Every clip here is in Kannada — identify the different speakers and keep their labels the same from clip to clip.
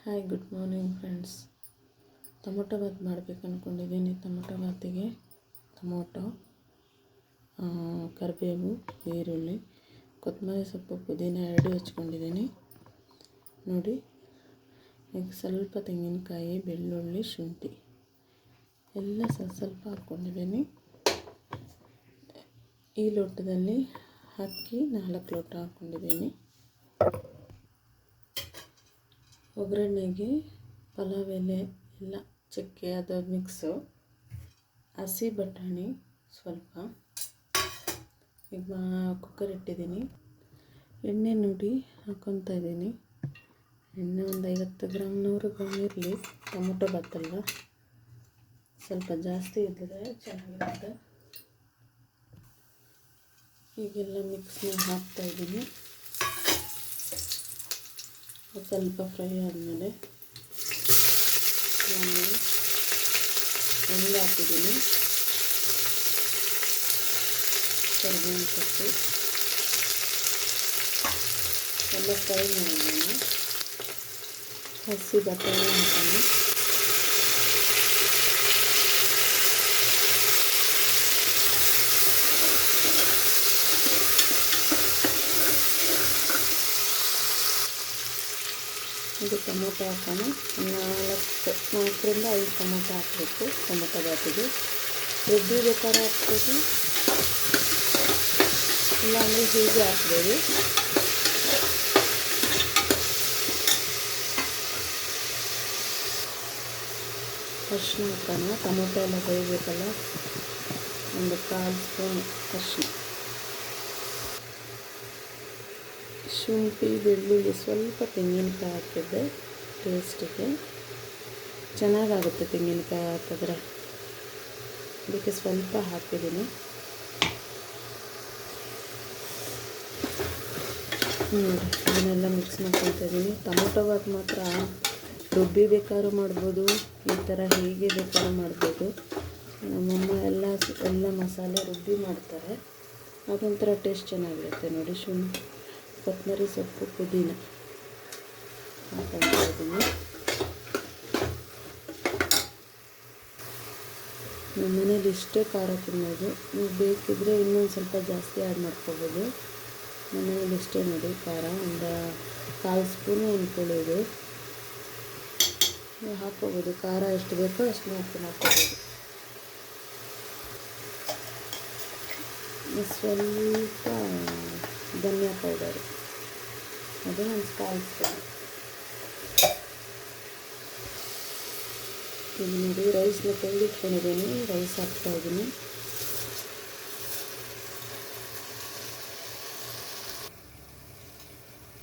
Speaker 1: Hi, good morning friends. Tomato bath ಮಾಡಬೇಕು ಅಂದ್ಕೊಂಡಿದ್ದೀನಿ. ಟೊಮೊಟೊ ಬಾತಿಗೆ ಟೊಮೊಟೊ, ಕರಿಬೇವು, ಈರುಳ್ಳಿ, ಕೊತ್ತಂಬರಿ ಸೊಪ್ಪು, ಪುದೀನ ಎರಡು ಹಚ್ಕೊಂಡಿದ್ದೀನಿ ನೋಡಿ. ಈಗ ಸ್ವಲ್ಪ ತೆಂಗಿನಕಾಯಿ, ಬೆಳ್ಳುಳ್ಳಿ, ಶುಂಠಿ ಎಲ್ಲ ಸ್ವಲ್ಪ ಹಾಕ್ಕೊಂಡಿದ್ದೀನಿ. ಈ ಲೋಟದಲ್ಲಿ ಅಕ್ಕಿ 4 ಲೋಟ ಹಾಕ್ಕೊಂಡಿದ್ದೀನಿ. ಒಗ್ಗರಣೆಗೆ ಪಲಾವ್ ಎಲೆ ಎಲ್ಲ ಚಕ್ಕೆ ಅದು ಮಿಕ್ಸು, ಹಸಿ ಬಟಾಣಿ ಸ್ವಲ್ಪ. ಈಗ ಕುಕ್ಕರ್ ಇಟ್ಟಿದ್ದೀನಿ. ಎಣ್ಣೆ ನೋಡಿ ಹಾಕ್ಕೊತಾ ಇದ್ದೀನಿ. ಎಣ್ಣೆ ಒಂದು 50 ಗ್ರಾಮ್ 100 ಗ್ರಾಮ್ ಇರಲಿ. ಟೊಮೊಟೊ ಬಾತಲ್ವ, ಸ್ವಲ್ಪ ಜಾಸ್ತಿ ಇದ್ದರೆ ಚೆನ್ನಾಗಿರುತ್ತೆ. ಈಗೆಲ್ಲ ಮಿಕ್ಸ್ ಮಾಡಿ ಹಾಕ್ತಾಯಿದ್ದೀನಿ. ಸ್ವಲ್ಪ ಫ್ರೈ ಆದಮೇಲೆ ನಾನು ಒಂದು ಹಾಕಿದ್ದೀನಿ, ಕರಿಬೇವಿನ ಸೊಪ್ಪು ಎಲ್ಲ ಫ್ರೈ ಮಾಡಿದ್ದೀನಿ. ಹಸಿ ಬಟಾಣಿ ಹಾಕೋಣ. ಇದು ಟೊಮೊಟೊ ಹಾಕೋಣ. 4ರಿಂದ 5 ಟೊಮೊಟೊ ಹಾಕಬೇಕು. ಟೊಮೊಟೊ ಬಾತಿಗೆ ರುಬ್ಬಿ ಬೇಕಾದ್ರೆ ಹಾಕ್ಬೋದು, ಇಲ್ಲಾಂದರೆ ಹೀಗೆ ಹಾಕ್ಬೋದು. ಅರಿಶಿನ ಹಾಕೋಣ. ಟೊಮೊಟೊ ಎಲ್ಲ ಬೇಯಬೇಕಲ್ಲ, ಒಂದು 1/4 ಸ್ಪೂನ್ ಅರಿಶಿನ. ಶುಂಠಿ, ಬೆಳ್ಳುಳ್ಳಿ, ಸ್ವಲ್ಪ ತೆಂಗಿನಕಾಯಿ ಹಾಕಿದ್ದೆ ಟೇಸ್ಟಿಗೆ ಚೆನ್ನಾಗಾಗುತ್ತೆ. ತೆಂಗಿನಕಾಯಿ ಹಾಕಿದ್ರೆ ಅದಕ್ಕೆ ಸ್ವಲ್ಪ ಹಾಕಿದ್ದೀನಿ. ನೋಡಿ, ಇದನ್ನೆಲ್ಲ ಮಿಕ್ಸ್ ಮಾಡ್ಕೊತಾ ಇದ್ದೀನಿ. ಟೊಮೊಟೊ ಬಾತ್ ಮಾತ್ರ ರುಬ್ಬಿ ಬೇಕಾದ್ರೂ ಮಾಡ್ಬೋದು, ಈ ಥರ ಹೀಗೆ ಬೇಕಾದ್ರೂ ಮಾಡ್ಬೋದು. ನಮ್ಮಮ್ಮ ಎಲ್ಲ ಮಸಾಲೆ ರುಬ್ಬಿ ಮಾಡ್ತಾರೆ, ಅದೊಂಥರ ಟೇಸ್ಟ್ ಚೆನ್ನಾಗಿರುತ್ತೆ ನೋಡಿ. ಕೊತ್ತಂಬರಿ ಸೊಪ್ಪು, ಪುದೀನ ಹಾಕ್ಕೊತಾ ಇದ್ದೀನಿ. ನಮ್ಮ ಮನೇಲಿ ಇಷ್ಟೇ ಖಾರ ತಿನ್ನೋದು. ನೀವು ಬೇಕಿದ್ದರೆ ಇನ್ನೊಂದು ಸ್ವಲ್ಪ ಜಾಸ್ತಿ ಆ್ಯಡ್ ಮಾಡ್ಕೊಬೋದು. ನಮ್ಮ ಮನೇಲಿ ಇಷ್ಟೇ ನೋಡಿ ಖಾರ, ಒಂದು 1/4 ಸ್ಪೂನು ಅಂದ್ಕೊಳ್ಳೋದು ಹಾಕ್ಕೋಬೋದು. ಖಾರ ಎಷ್ಟು ಬೇಕೋ ಅಷ್ಟು ಹಾಕ್ಕೋಬೋದು. ಸ್ವಲ್ಪ ಧನಿಯಾ ಪೌಡರು, ಅದು ಒಂದು 1/4 ಸ್ಪೂನ್. ಈಗ ನೋಡಿ, ರೈಸ್ನ ತೊಳೆದಿಟ್ಕೊಂಡಿದ್ದೀನಿ. ರೈಸ್ ಹಾಕ್ತಾಯಿದ್ದೀನಿ.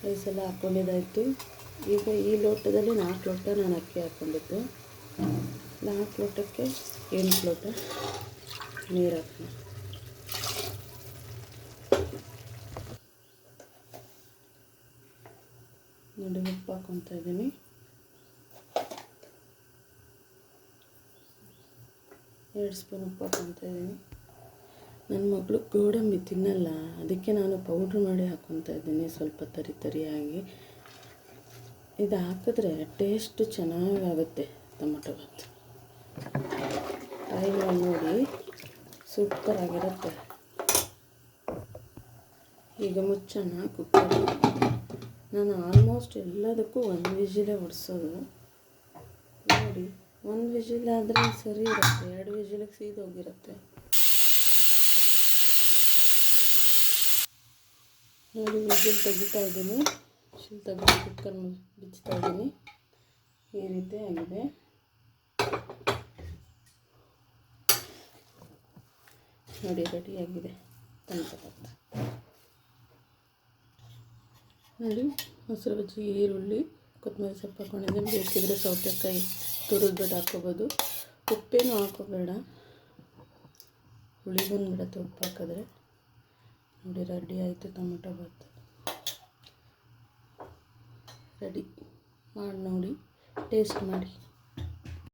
Speaker 1: ರೈಸ್ ಎಲ್ಲ ಹಾಕ್ಕೊಂಡಿದ್ದಾಯಿತು. ಈಗ ಈ ಲೋಟದಲ್ಲಿ 4 ಲೋಟ ನಾನು ಅಕ್ಕಿ ಹಾಕ್ಕೊಂಡಿದ್ದು. 4 ಲೋಟಕ್ಕೆ 8 ಲೋಟ ನೀರು ಹಾಕೋಣ. ನೋಡಿ, ಉಪ್ಪು ಹಾಕ್ಕೊತಾ ಇದ್ದೀನಿ. ಎರಡು ಸ್ಪೂನ್ ಉಪ್ಪು ಹಾಕ್ಕೊತಾ ಇದ್ದೀನಿ. ನನ್ನ ಮಗಳು ಗೋಡಂಬಿ ತಿನ್ನಲ್ಲ, ಅದಕ್ಕೆ ನಾನು ಪೌಡ್ರ್ ಮಾಡಿ ಹಾಕ್ಕೊತಾ ಇದ್ದೀನಿ, ಸ್ವಲ್ಪ ತರಿಯಾಗಿ. ಇದು ಹಾಕಿದ್ರೆ ಟೇಸ್ಟ್ ಚೆನ್ನಾಗಾಗುತ್ತೆ ಟೊಮೊಟೊ ಬಾತ್. ಟ್ರೈ ಮಾಡಿ ನೋಡಿ, ಸೂಪರಾಗಿರುತ್ತೆ. ಈಗ ಮುಚ್ಚೋಣ ಕುಕ್ಕರ್. ನಾನು ಆಲ್ಮೋಸ್ಟ್ ಎಲ್ಲದಕ್ಕೂ 1 ವಿಜಿಲೇ ಹೊಡ್ಸೋದು ನೋಡಿ. 1 ವಿಜಿಲ್ ಆದರೆ ಸರಿ ಇರುತ್ತೆ, 2 ವಿಜಿಲಿಗೆ ಸೀದೋಗಿರುತ್ತೆ ನೋಡಿ. ವಿಜಿಲ್ ತೆಗಿತಾ ಇದ್ದೀನಿ. ವಿಜಿಲ್ ತೆಗೆದು ಕುಕ್ಕರ್ ಬಿಚ್ತಾ ಇದ್ದೀನಿ. ಈ ರೀತಿ ಆಗಿದೆ ನೋಡಿ, ರೆಡಿಯಾಗಿದೆ ಟೊಮೊಟೊ ಬಾತ್ ನೋಡಿ. ಮೊಸರು ಬಜ್ಜಿ, ಈರುಳ್ಳಿ, ಕೊತ್ತಂಬರಿ ಸೊಪ್ಪು ಹಾಕ್ಕೊಂಡಿದ್ದೀನಿ. ಬೇಕಿದ್ರೆ ಸೌತೆಕಾಯಿ ತುರಿದ್ಬಿಟ್ಟು ಹಾಕ್ಕೋಬೋದು. ಉಪ್ಪೇನು ಹಾಕೋಬೇಡ, ಹುಳಿ ಬಂದುಬಿಡುತ್ತೆ ಉಪ್ಪು ಹಾಕಿದ್ರೆ. ನೋಡಿ, ರೆಡಿ ಆಯಿತು ಟೊಮೊಟೊ ಬಾತ್. ರೆಡಿ ಮಾಡಿ ನೋಡಿ, ಟೇಸ್ಟ್ ಮಾಡಿ.